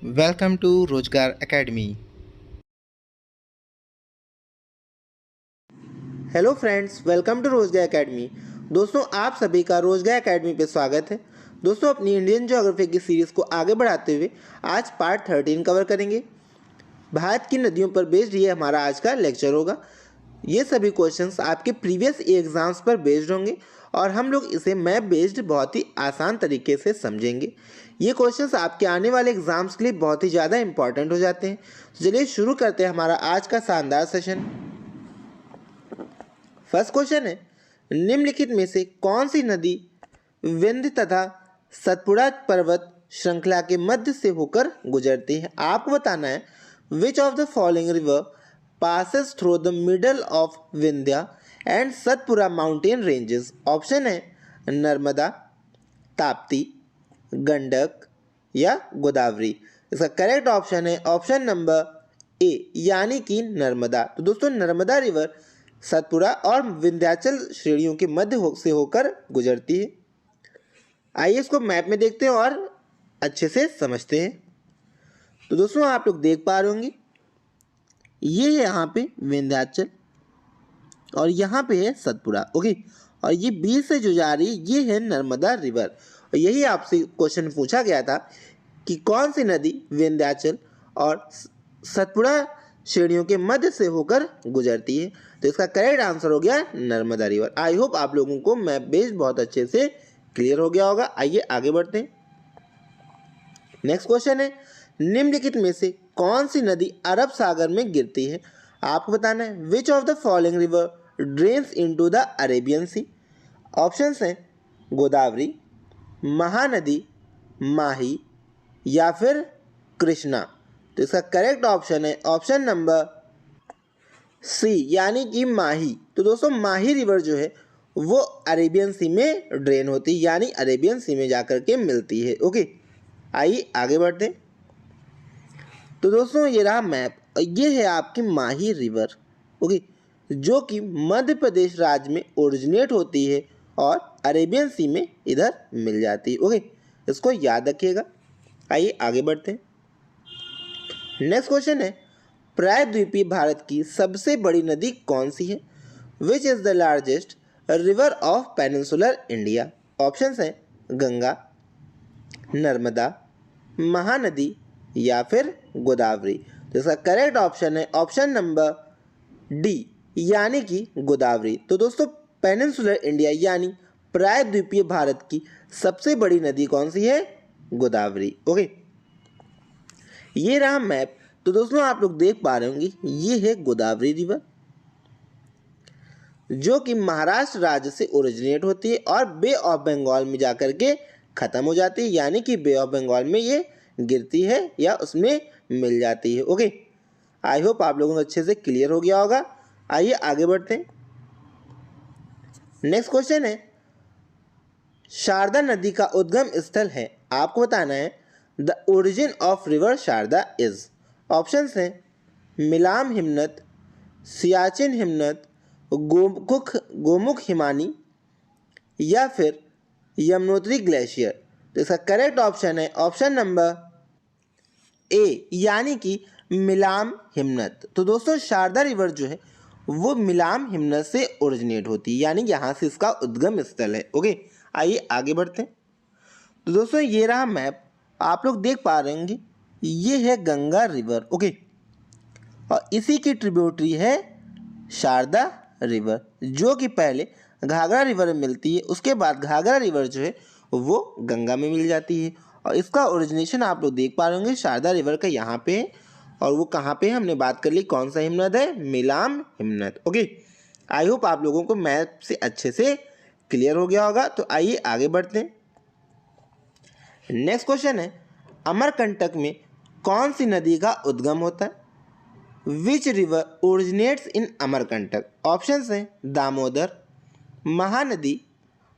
Welcome to Rozgar Academy. Hello friends, welcome to Rozgar Academy. दोस्तों, आप सभी का रोजगार एकेडमी पे स्वागत है। दोस्तों, अपनी इंडियन ज्योग्राफी की सीरीज को आगे बढ़ाते हुए आज पार्ट 13 कवर करेंगे। भारत की नदियों पर बेस्ड ये हमारा आज का लेक्चर होगा। ये सभी क्वेश्चंस आपके प्रीवियस एग्जाम्स पर बेस्ड होंगे और हम लोग इसे मैप बेस्ड बहुत ही आसान तरीके से समझेंगे। ये क्वेश्चंस आपके आने वाले एग्जाम्स के लिए बहुत ही ज़्यादा इंपॉर्टेंट हो जाते हैं। तो चलिए शुरू करते हैं हमारा आज का शानदार सेशन। फर्स्ट क्वेश्चन है, निम्नलिखित में से कौन सी नदी विंध्य तथा सतपुड़ा पर्वत श्रृंखला के मध्य से होकर गुजरती है? आपको बताना है which of the following river passes through the middle of Vindhya and Satpura mountain ranges. Option है नर्मदा, ताप्ती, गंडक या गोदावरी। इसका करेक्ट ऑप्शन है ऑप्शन नंबर ए यानी कि नर्मदा। तो दोस्तों, नर्मदा रिवर सतपुड़ा और विंध्याचल श्रेणियों के मध्य से होकर गुजरती है। आइए इसको मैप में देखते हैं और अच्छे से समझते हैं। तो दोस्तों, आप लोग देख पा रहे होंगे ये है यहाँ पे विंध्याचल और यहाँ पे है सतपुड़ा। ओके, और ये बीच से जो जा रही है ये है नर्मदा रिवर। और यही आपसे क्वेश्चन पूछा गया था कि कौन सी नदी विंध्याचल और सतपुड़ा श्रेणियों के मध्य से होकर गुजरती है। तो इसका करेक्ट आंसर हो गया नर्मदा रिवर। आई होप आप लोगों को मैप बेस्ड बहुत अच्छे से क्लियर हो गया होगा। आइए आगे बढ़ते हैं। नेक्स्ट क्वेश्चन है, निम्नलिखित में से कौन सी नदी अरब सागर में गिरती है? आपको बताना है which of the following river drains into the Arabian Sea. Options हैं गोदावरी, महानदी, माही या फिर कृष्णा। तो इसका करेक्ट ऑप्शन है ऑप्शन नंबर सी यानी कि माही। तो दोस्तों, माही रिवर जो है वो अरेबियन सी में ड्रेन होती है, यानी अरेबियन सी में जाकर के मिलती है। ओके, आइए आगे बढ़ते हैं। तो दोस्तों, ये रहा मैप, ये है आपकी माही रिवर। ओके, जो कि मध्य प्रदेश राज्य में ओरिजिनेट होती है और अरेबियन सी में इधर मिल जाती है। ओके, इसको याद रखिएगा। आइए आगे बढ़ते हैं। नेक्स्ट क्वेश्चन है, प्रायद्वीपीय भारत की सबसे बड़ी नदी कौन सी है? Which is the largest river of peninsular India. Options हैं गंगा, नर्मदा, महानदी या फिर गोदावरी। तो इसका करेक्ट ऑप्शन है ऑप्शन नंबर डी यानी कि गोदावरी। तो दोस्तों, पेनिनसुलर इंडिया यानी प्रायद्वीपीय भारत की सबसे बड़ी नदी कौन सी है? गोदावरी। ओके, ये रहा मैप। तो दोस्तों, आप लोग देख पा रहे होंगे ये है गोदावरी रिवर, जो कि महाराष्ट्र राज्य से ओरिजिनेट होती है और बे ऑफ बंगाल में जाकर के खत्म हो जाती है, यानी कि बे ऑफ बंगाल में ये गिरती है या उसमें मिल जाती है। ओके, आई होप आप लोगों को अच्छे से क्लियर हो गया होगा। आइए आगे बढ़ते हैं। नेक्स्ट क्वेश्चन है, शारदा नदी का उद्गम स्थल है। आपको बताना है the origin of river Sharda is. Options हैं मिलाम हिमनद, सियाचिन हिमनद, गोमुख हिमानी या फिर यमुनोत्री ग्लेशियर। तो इसका करेक्ट ऑप्शन है ऑप्शन नंबर ए यानी कि मिलाम हिमनद। तो दोस्तों, शारदा रिवर जो है वो मिलाम हिमनद से ओरिजिनेट होती है, यानी यहाँ से इसका उद्गम स्थल है। ओके, आइए आगे बढ़ते हैं। तो दोस्तों, ये रहा मैप, आप लोग देख पा रहे होंगे ये है गंगा रिवर। ओके, और इसी की ट्रिब्यूटरी है शारदा रिवर, जो कि पहले घाघरा रिवर में मिलती है, उसके बाद घाघरा रिवर जो है वो गंगा में मिल जाती है। और इसका ओरिजिनेशन आप लोग देख पा रहे होंगे शारदा रिवर का यहाँ पे है, और वो कहाँ पे है हमने बात कर ली, कौन सा हिमनद है? मिलाम हिमनद। ओके, आई होप आप लोगों को मैप से अच्छे से क्लियर हो गया होगा। तो आइए आगे बढ़ते हैं। नेक्स्ट क्वेश्चन है, अमरकंटक में कौन सी नदी का उद्गम होता है? Which river originates in Amarkantak. Options हैं दामोदर, महानदी,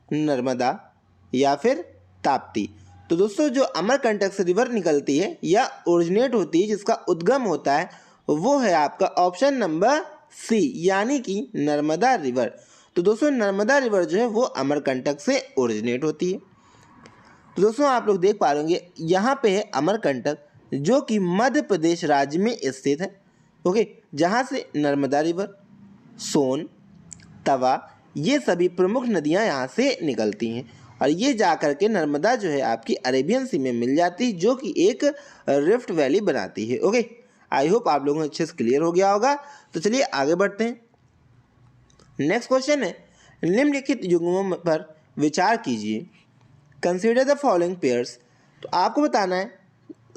नर्मदा या फिर ताप्ती। तो दोस्तों, जो अमरकंटक से रिवर निकलती है या ओरिजिनेट होती है, जिसका उद्गम होता है, वो है आपका ऑप्शन नंबर सी यानी कि नर्मदा रिवर। तो दोस्तों, नर्मदा रिवर जो है वो अमरकंटक से ओरिजिनेट होती है। तो दोस्तों, आप लोग देख पा रहे होंगे यहाँ पे है अमरकंटक, जो कि मध्य प्रदेश राज्य में स्थित है। ओके, जहाँ से नर्मदा रिवर, सोन, तवा, ये सभी प्रमुख नदियाँ यहाँ से निकलती हैं और ये जा कर के नर्मदा जो है आपकी अरेबियन सी में मिल जाती है, जो कि एक रिफ्ट वैली बनाती है। ओके, आई होप आप लोगों को अच्छे से क्लियर हो गया होगा। तो चलिए आगे बढ़ते हैं। नेक्स्ट क्वेश्चन है, निम्नलिखित युग्मों पर विचार कीजिए। Consider the following pairs. तो आपको बताना है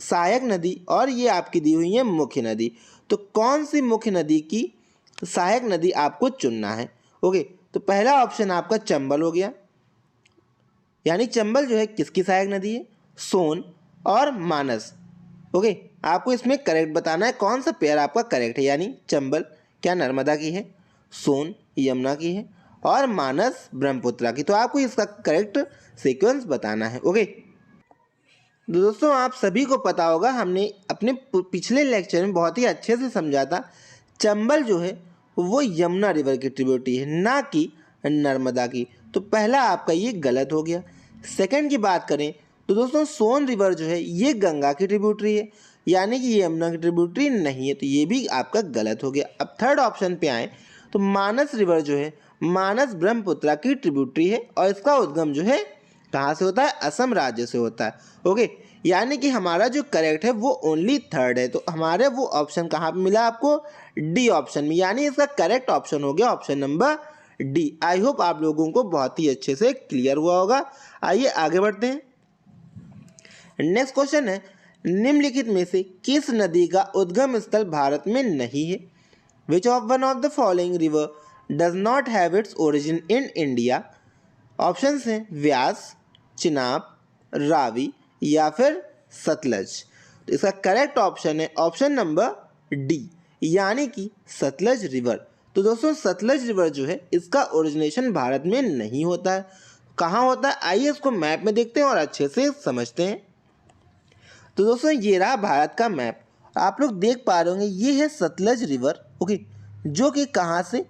सहायक नदी और ये आपकी दी हुई है मुख्य नदी। तो कौन सी मुख्य नदी की सहायक नदी आपको चुनना है। ओके, तो पहला ऑप्शन आपका चंबल हो गया, यानी चंबल जो है किसकी सहायक नदी है, सोन और मानस। ओके, आपको इसमें करेक्ट बताना है कौन सा पेयर आपका करेक्ट है, यानी चंबल क्या नर्मदा की है, सोन यमुना की है और मानस ब्रह्मपुत्रा की। तो आपको इसका करेक्ट सीक्वेंस बताना है। ओके, तो दोस्तों आप सभी को पता होगा, हमने अपने पिछले लेक्चर में बहुत ही अच्छे से समझा था, चंबल जो है वो यमुना रिवर की ट्रिब्यूटरी है, ना कि नर्मदा की। तो पहला आपका ये गलत हो गया। सेकंड की बात करें तो दोस्तों सोन रिवर जो है ये गंगा की ट्रिब्यूटरी है, यानी कि ये यमुना की ट्रिब्यूटरी नहीं है, तो ये भी आपका गलत हो गया। अब थर्ड ऑप्शन पे आए तो मानस रिवर जो है मानस ब्रह्मपुत्रा की ट्रिब्यूटरी है और इसका उद्गम जो है कहाँ से होता है, असम राज्य से होता है। ओके, यानी कि हमारा जो करेक्ट है वो ओनली थर्ड है। तो हमारे वो ऑप्शन कहाँ पे मिला आपको, डी ऑप्शन में, यानी इसका करेक्ट ऑप्शन हो गया option number D. I hope आप लोगों को बहुत ही अच्छे से क्लियर हुआ होगा। आइए आगे बढ़ते हैं। नेक्स्ट क्वेश्चन है, निम्नलिखित में से किस नदी का उद्गम स्थल भारत में नहीं है। Which of one of the following river does not have its origin in India. Options हैं व्यास, चिनाब, रावी या फिर सतलज। तो इसका करेक्ट ऑप्शन है ऑप्शन नंबर डी, यानी कि सतलज रिवर। तो दोस्तों सतलज रिवर जो है इसका ओरिजिनेशन भारत में नहीं होता है। कहाँ होता है, आइए इसको मैप में देखते हैं और अच्छे से समझते हैं। तो दोस्तों ये रहा भारत का मैप, आप लोग देख पा रहे होंगे ये है सतलज रिवर। ओके, जो कि कहाँ से,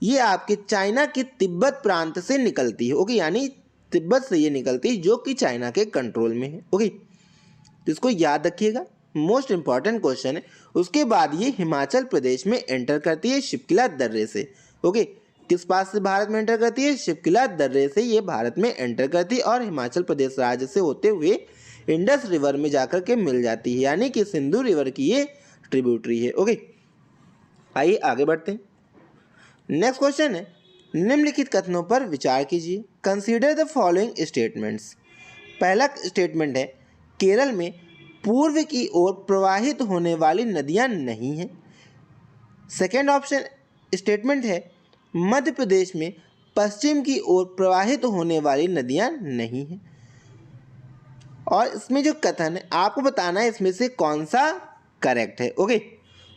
ये आपके चाइना के तिब्बत प्रांत से निकलती है। ओके, यानी तिब्बत से ये निकलती है जो कि चाइना के कंट्रोल में है। ओके, तो इसको याद रखिएगा, मोस्ट इंपॉर्टेंट क्वेश्चन है। उसके बाद ये हिमाचल प्रदेश में एंटर करती है शिपकिला दर्रे से। ओके, किस पास से भारत में एंटर करती है, शिपकिला दर्रे से ये भारत में एंटर करती है और हिमाचल प्रदेश राज्य से होते हुए इंडस रिवर में जाकर के मिल जाती है, यानी कि सिंधु रिवर की ये ट्रिब्यूटरी है। ओके, आइए आगे बढ़ते हैं। नेक्स्ट क्वेश्चन है, निम्नलिखित कथनों पर विचार कीजिए। Consider the following statements. पहला स्टेटमेंट है केरल में पूर्व की ओर प्रवाहित होने वाली नदियां नहीं हैं। सेकेंड ऑप्शन स्टेटमेंट है मध्य प्रदेश में पश्चिम की ओर प्रवाहित होने वाली नदियां नहीं हैं। और इसमें जो कथन है आपको बताना है इसमें से कौन सा करेक्ट है। ओके,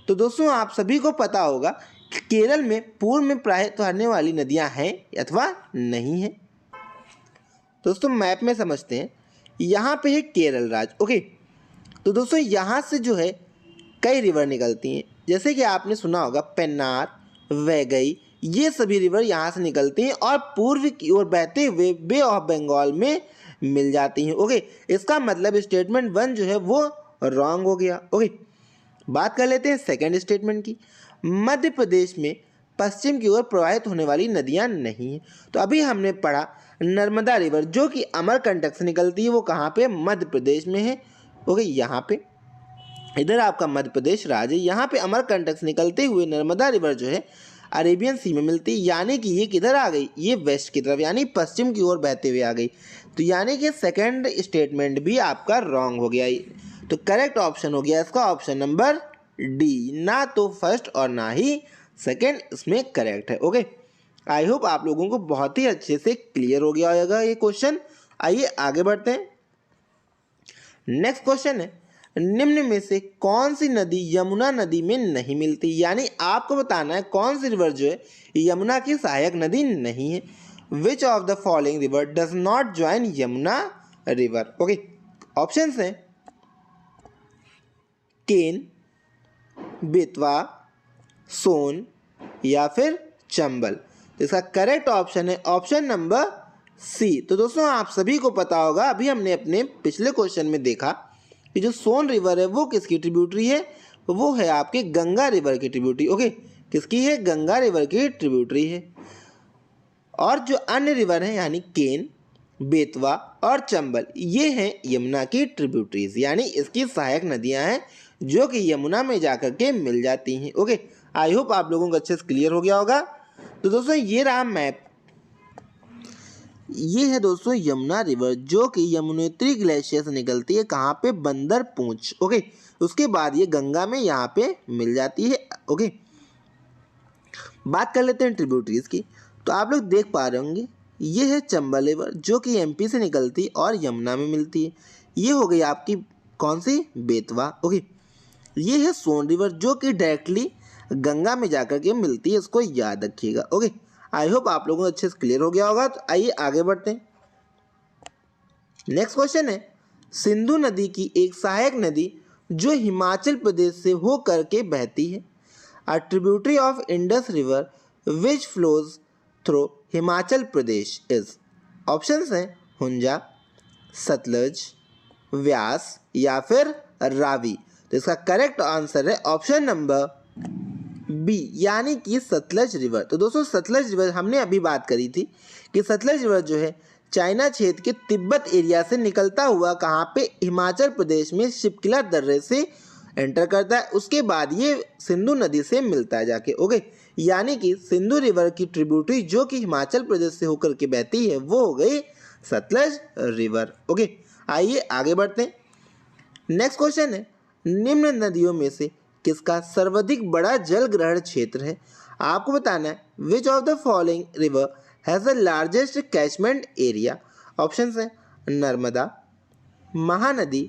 तो दोस्तों आप सभी को पता होगा कि केरल में पूर्व में प्रवाहित होने वाली नदियां हैं अथवा नहीं हैं। दोस्तों मैप में समझते हैं, यहाँ पे है केरल राज्य। ओके, तो दोस्तों यहाँ से जो है कई रिवर निकलती हैं, जैसे कि आपने सुना होगा पेन्नार, वैगई, ये सभी रिवर यहाँ से निकलती हैं और पूर्व की ओर बहते हुए बे ऑफ बंगाल में मिल जाती हैं। ओके, इसका मतलब स्टेटमेंट 1 जो है वो रॉन्ग हो गया। ओके, बात कर लेते हैं सेकंड स्टेटमेंट की। मध्य प्रदेश में पश्चिम की ओर प्रवाहित होने वाली नदियां नहीं हैं। तो अभी हमने पढ़ा नर्मदा रिवर जो कि अमरकंटक से निकलती है, वो कहाँ पे, मध्य प्रदेश में है। ओके, यहाँ पे इधर आपका मध्य प्रदेश राज्य, यहाँ पे अमरकंटक से निकलते हुए नर्मदा रिवर जो है अरेबियन सी में मिलती है, यानी कि ये किधर आ गई, ये वेस्ट की तरफ यानी पश्चिम की ओर बहते हुए आ गई। तो यानी कि सेकंड स्टेटमेंट भी आपका रॉन्ग हो गया। तो करेक्ट ऑप्शन हो गया इसका ऑप्शन नंबर डी, ना तो फर्स्ट और ना ही सेकंड इसमें करेक्ट है। ओके, आई होप आप लोगों को बहुत ही अच्छे से क्लियर हो गया होगा ये क्वेश्चन। आइए आगे बढ़ते हैं। नेक्स्ट क्वेश्चन है, निम्न में से कौन सी नदी यमुना नदी में नहीं मिलती, यानी आपको बताना है कौन सी रिवर जो है यमुना की सहायक नदी नहीं है। Which of the following river does not join Yamuna river. Okay, options हैं केन, बेतवा, सोन या फिर चंबल। तो इसका करेक्ट ऑप्शन है ऑप्शन नंबर सी। तो दोस्तों आप सभी को पता होगा, अभी हमने अपने पिछले क्वेश्चन में देखा ये जो सोन रिवर है वो किसकी ट्रिब्यूटरी है? वो है आपके गंगा रिवर की ट्रिब्यूटरी। ओके, किसकी है? गंगा रिवर की ट्रिब्यूटरी है। और जो अन्य रिवर हैं यानी केन, बेतवा और चंबल, ये हैं यमुना की ट्रिब्यूटरीज, यानी इसकी सहायक नदियां हैं जो कि यमुना में जाकर के मिल जाती हैं। ओके, आई होप आप लोगों को अच्छे से क्लियर हो गया होगा। तो दोस्तों ये रहा मैप। ये है दोस्तों यमुना रिवर जो कि यमुनोत्री ग्लेशियर से निकलती है। कहाँ पे? बंदर पूंछ। ओके, उसके बाद ये गंगा में यहाँ पे मिल जाती है। ओके, बात कर लेते हैं ट्रिब्यूटरीज की। तो आप लोग देख पा रहे होंगे ये है चंबल रिवर जो कि एमपी से निकलती है और यमुना में मिलती है। ये हो गई आपकी कौन सी? बेतवा। ओके, ये है सोन रिवर जो कि डायरेक्टली गंगा में जाकर के मिलती है, इसको याद रखिएगा। ओके, आई होप आप लोगों को अच्छे से क्लियर हो गया होगा। तो आइए आगे बढ़ते हैं। नेक्स्ट क्वेश्चन है, सिंधु नदी की एक सहायक नदी जो हिमाचल प्रदेश से होकर के बहती है। अ tributary of Indus river which flows through Himachal Pradesh is. Options हैं हुंजा, सतलज, व्यास या फिर रावी। तो इसका करेक्ट आंसर है ऑप्शन नंबर बी, यानी कि सतलज रिवर। तो दोस्तों सतलज रिवर हमने अभी बात करी थी कि सतलज रिवर जो है चाइना क्षेत्र के तिब्बत एरिया से निकलता हुआ कहाँ पे? हिमाचल प्रदेश में शिपकिला दर्रे से एंटर करता है। उसके बाद ये सिंधु नदी से मिलता है जाके। ओके, यानी कि सिंधु रिवर की ट्रिब्यूटरी जो कि हिमाचल प्रदेश से होकर के बहती है वो हो गई सतलज रिवर। ओके, आइए आगे बढ़ते हैं। नेक्स्ट क्वेश्चन है, निम्न नदियों में से किसका सर्वाधिक बड़ा जल ग्रहण क्षेत्र है? आपको बताना है which of the following river has the largest catchment area. Options हैं नर्मदा, महानदी,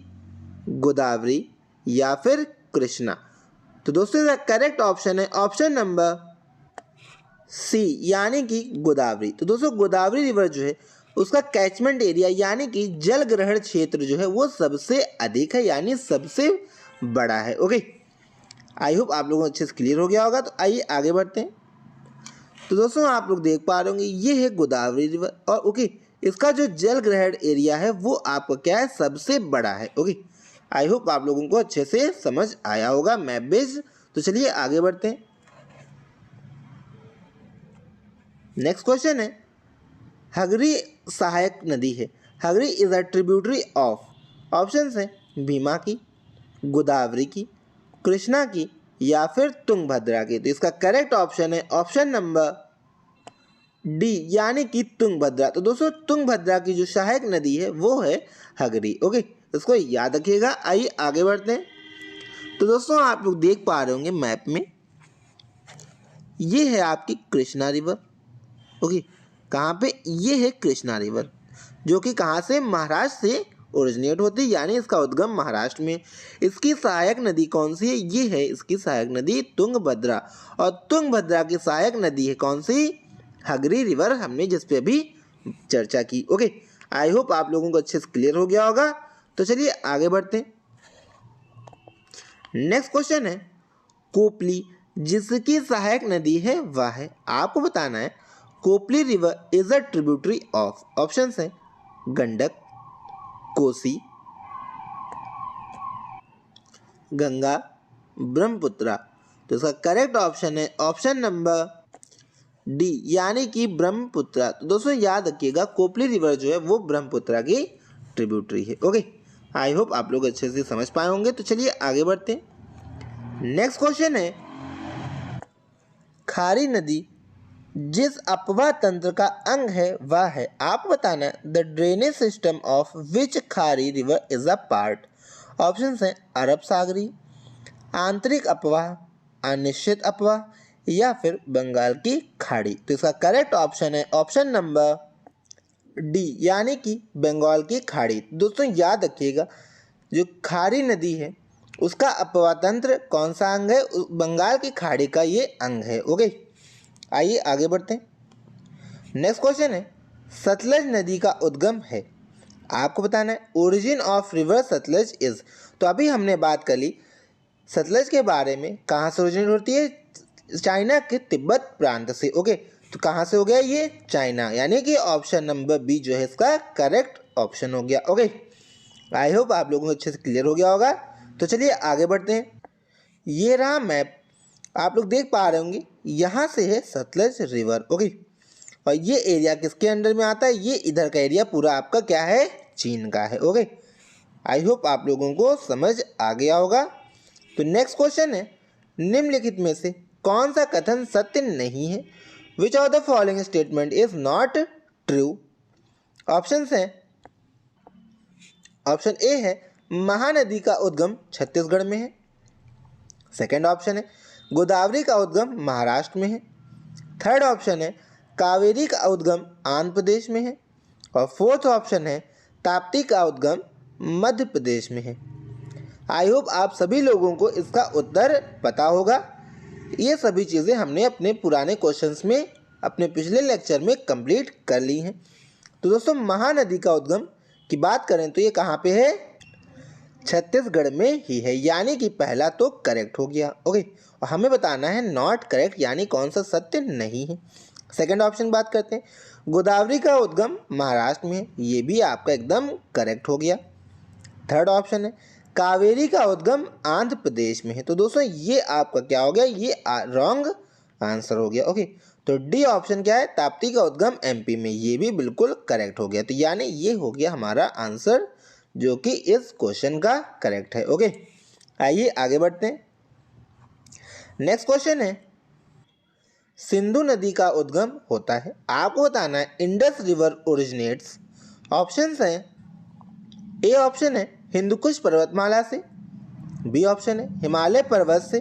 गोदावरी या फिर कृष्णा। तो दोस्तों इसका करेक्ट ऑप्शन है ऑप्शन नंबर सी, यानी कि गोदावरी। तो दोस्तों गोदावरी रिवर जो है उसका कैचमेंट एरिया यानी कि जल ग्रहण क्षेत्र जो है वो सबसे अधिक है, यानी सबसे बड़ा है। ओके, आई होप आप लोगों को अच्छे से क्लियर हो गया होगा। तो आइए आगे बढ़ते हैं। तो दोस्तों आप लोग देख पा रहे होंगे ये है गोदावरी रिवर और ओके इसका जो जल ग्रहण एरिया है वो आपका क्या है? सबसे बड़ा है। ओके, आई होप आप लोगों को अच्छे से समझ आया होगा मैप बेस्ड। तो चलिए आगे बढ़ते हैं। नेक्स्ट क्वेश्चन है, हगरी सहायक नदी है। Hagari is a tributary of. Options हैं भीमा की, गोदावरी की, कृष्णा की या फिर तुंगभद्रा की। तो इसका करेक्ट ऑप्शन है ऑप्शन नंबर डी, यानी कि तुंगभद्रा। तो दोस्तों तुंगभद्रा की जो सहायक नदी है वो है हगरी। ओके, इसको याद रखिएगा। आइए आगे बढ़ते हैं। तो दोस्तों आप लोग देख पा रहे होंगे मैप में ये है आपकी कृष्णा रिवर। ओके, कहाँ पे? ये है कृष्णा रिवर जो कि कहाँ से? महाराष्ट्र से ओरिजिनेट होती है, यानी इसका उद्गम महाराष्ट्र में। इसकी सहायक नदी कौन सी है? ये है इसकी सहायक नदी तुंगभद्रा। और तुंगभद्रा की सहायक नदी है कौन सी? हगरी रिवर, हमने जिस पे अभी चर्चा की। ओके, आई होप आप लोगों को अच्छे से क्लियर हो गया होगा। तो चलिए आगे बढ़ते हैं। नेक्स्ट क्वेश्चन है, कोपली जिसकी सहायक नदी है वह है। आपको बताना है Kopili river is a tributary of. Options हैं गंडक, कोसी, गंगा, ब्रह्मपुत्रा। तो इसका करेक्ट ऑप्शन है ऑप्शन नंबर डी, यानी कि ब्रह्मपुत्रा। तो दोस्तों याद रखिएगा कोपली रिवर जो है वो ब्रह्मपुत्रा की ट्रिब्यूटरी है। ओके, आई होप आप लोग अच्छे से समझ पाए होंगे। तो चलिए आगे बढ़ते हैं। नेक्स्ट क्वेश्चन है, खारी नदी जिस अपवाह तंत्र का अंग है वह है। आप बताना the drainage system of which Khari river is a part. Options हैं अरब सागरी, आंतरिक अपवाह, अनिश्चित अपवाह या फिर बंगाल की खाड़ी। तो इसका करेक्ट ऑप्शन है ऑप्शन नंबर डी, यानी कि बंगाल की खाड़ी। दोस्तों याद रखिएगा जो खारी नदी है उसका अपवाह तंत्र कौन सा अंग है? बंगाल की खाड़ी का ये अंग है। ओके, आइए आगे बढ़ते हैं। नेक्स्ट क्वेश्चन है, सतलज नदी का उद्गम है। आपको बताना है origin of river Sutlej is. तो अभी हमने बात कर ली सतलज के बारे में, कहाँ से ओरिजिनेट होती है? चाइना के तिब्बत प्रांत से। ओके, तो कहाँ से हो गया ये? चाइना, यानी कि ऑप्शन नंबर बी जो है इसका करेक्ट ऑप्शन हो गया। ओके, आई होप आप लोगों को अच्छे से क्लियर हो गया होगा। तो चलिए आगे बढ़ते हैं। ये रहा मैप, आप लोग देख पा रहे होंगे, यहाँ से है सतलज रिवर। ओके, और ये एरिया किसके अंडर में आता है? ये इधर का एरिया पूरा आपका क्या है? चीन का है। ओके, आई होप आप लोगों को समझ आ गया होगा। तो नेक्स्ट क्वेश्चन है, निम्नलिखित में से कौन सा कथन सत्य नहीं है? Which of the following statement is not true? Options हैं, ऑप्शन ए है महानदी का उद्गम छत्तीसगढ़ में है। सेकंड ऑप्शन है गोदावरी का उद्गम महाराष्ट्र में है। थर्ड ऑप्शन है कावेरी का उद्गम आंध्र प्रदेश में है। और फोर्थ ऑप्शन है ताप्ती का उद्गम मध्य प्रदेश में है। आई होप आप सभी लोगों को इसका उत्तर पता होगा। ये सभी चीज़ें हमने अपने पुराने क्वेश्चंस में, अपने पिछले लेक्चर में कंप्लीट कर ली हैं। तो दोस्तों, महानदी का उद्गम की बात करें तो ये कहाँ पे है? छत्तीसगढ़ में ही है, यानी कि पहला तो करेक्ट हो गया। ओके, और हमें बताना है नॉट करेक्ट, यानी कौन सा सत्य नहीं है। सेकंड ऑप्शन बात करते हैं, गोदावरी का उद्गम महाराष्ट्र में है, ये भी आपका एकदम करेक्ट हो गया। थर्ड ऑप्शन है कावेरी का उद्गम आंध्र प्रदेश में है, तो दोस्तों ये आपका क्या हो गया? ये रॉन्ग आंसर हो गया। ओके, तो डी ऑप्शन क्या है? ताप्ती का उद्गम एमपी में, ये भी बिल्कुल करेक्ट हो गया। तो यानी ये हो गया हमारा आंसर, जो कि इस क्वेश्चन का करेक्ट है। ओके, आइए आगे बढ़ते हैं। नेक्स्ट क्वेश्चन है, सिंधु नदी का उद्गम होता है, आपको बताना है इंडस रिवर ओरिजिनेट्स। ऑप्शंस हैं, ए ऑप्शन है हिंदुकुश पर्वतमाला से, बी ऑप्शन है हिमालय पर्वत से,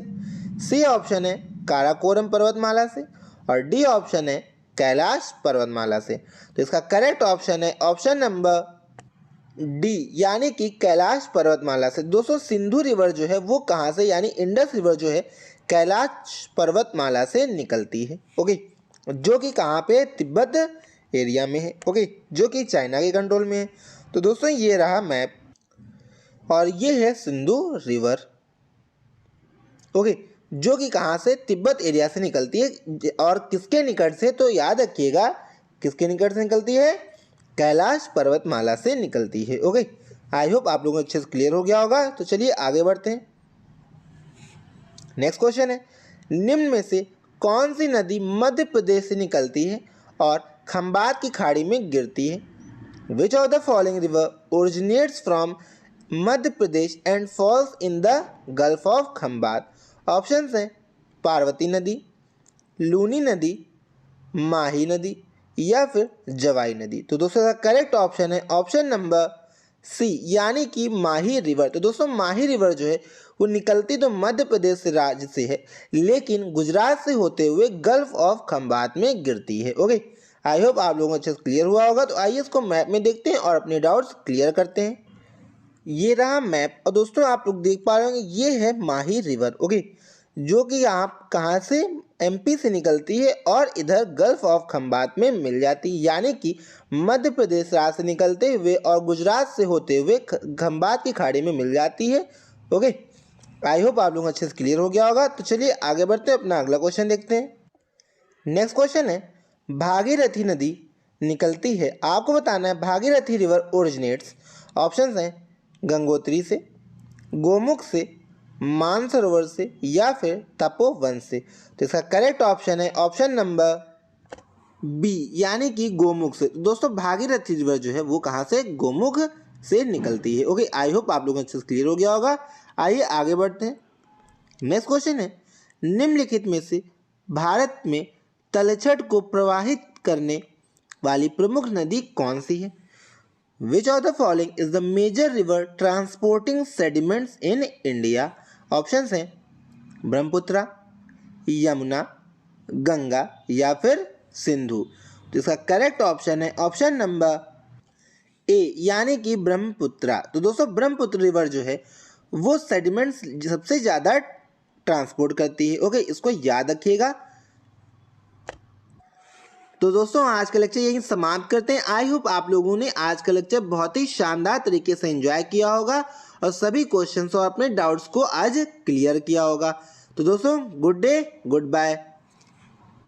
सी ऑप्शन है काराकोरम पर्वतमाला से, और डी ऑप्शन है कैलाश पर्वतमाला से। तो इसका करेक्ट ऑप्शन है ऑप्शन नंबर डी, यानी कि कैलाश पर्वतमाला से। दोस्तों, सिंधु रिवर जो है वो कहाँ से, यानी इंडस रिवर जो है कैलाश पर्वतमाला से निकलती है। ओके, जो कि कहाँ पे? तिब्बत एरिया में है। ओके, जो कि चाइना के कंट्रोल में है। तो दोस्तों, ये रहा मैप, और ये है सिंधु रिवर। ओके, जो कि कहाँ से? तिब्बत एरिया से निकलती है। और किसके निकट से? तो याद रखिएगा, किसके निकट से निकलती है? कैलाश पर्वतमाला से निकलती है। ओके, आई होप आप लोगों को अच्छे से क्लियर हो गया होगा। तो चलिए आगे बढ़ते हैं। नेक्स्ट क्वेश्चन है, निम्न में से कौन सी नदी मध्य प्रदेश से निकलती है और खंबात की खाड़ी में गिरती है? Which of the following river originates from Madhya Pradesh and falls in the gulf of Khambhat? Options हैं पार्वती नदी, लूनी नदी, माही नदी, या फिर जवाई नदी। तो दोस्तों, का करेक्ट ऑप्शन है ऑप्शन नंबर सी, यानी कि माही रिवर। तो दोस्तों, माही रिवर जो है वो निकलती तो मध्य प्रदेश राज्य से है, लेकिन गुजरात से होते हुए गल्फ ऑफ खंबात में गिरती है। ओके, आई होप आप लोगों को अच्छे से क्लियर हुआ होगा। तो आइए इसको मैप में देखते हैं और अपने डाउट्स क्लियर करते हैं। ये रहा मैप, और दोस्तों आप लोग देख पा रहे होंगे ये है माही रिवर। ओके, जो कि यहाँ कहाँ से? एमपी से निकलती है और इधर गल्फ ऑफ खंबात में मिल जाती है, यानी कि मध्य प्रदेश राज्य से निकलते हुए और गुजरात से होते हुए खंबात की खाड़ी में मिल जाती है। ओके, आई होप आप लोगों को अच्छे से क्लियर हो गया होगा। तो चलिए आगे बढ़ते हैं, अपना अगला क्वेश्चन देखते हैं। नेक्स्ट क्वेश्चन है, भागीरथी नदी निकलती है, आपको बताना है भागीरथी रिवर ओरिजिनेट्स। ऑप्शंस हैं गंगोत्री से, गोमुख से, मानसरोवर से, या फिर तपोवन से। तो इसका करेक्ट ऑप्शन है ऑप्शन नंबर बी, यानी कि गोमुख से। तो दोस्तों, भागीरथी रिवर जो है वो कहाँ से? गोमुख से निकलती है। ओके, आई होप आप लोगों को अच्छे से क्लियर हो गया होगा। आइए आगे बढ़ते हैं। नेक्स्ट क्वेश्चन है, निम्नलिखित में से भारत में तलछट को प्रवाहित करने वाली प्रमुख नदी कौन सी है? Which of the following is the major river transporting sediments in India? Options हैं ब्रह्मपुत्रा, यमुना, गंगा, या फिर सिंधु। तो इसका करेक्ट ऑप्शन है ऑप्शन नंबर ए, यानी कि ब्रह्मपुत्रा। तो दोस्तों, ब्रह्मपुत्र रिवर जो है वो सेडिमेंट्स सबसे ज़्यादा ट्रांसपोर्ट करती है। ओके, इसको याद रखिएगा। तो दोस्तों, आज का लेक्चर यहीं समाप्त करते हैं। आई होप आप लोगों ने आज का लेक्चर बहुत ही शानदार तरीके से एंजॉय किया होगा और सभी क्वेश्चंस और अपने डाउट्स को आज क्लियर किया होगा। तो दोस्तों, गुड डे, गुड बाय।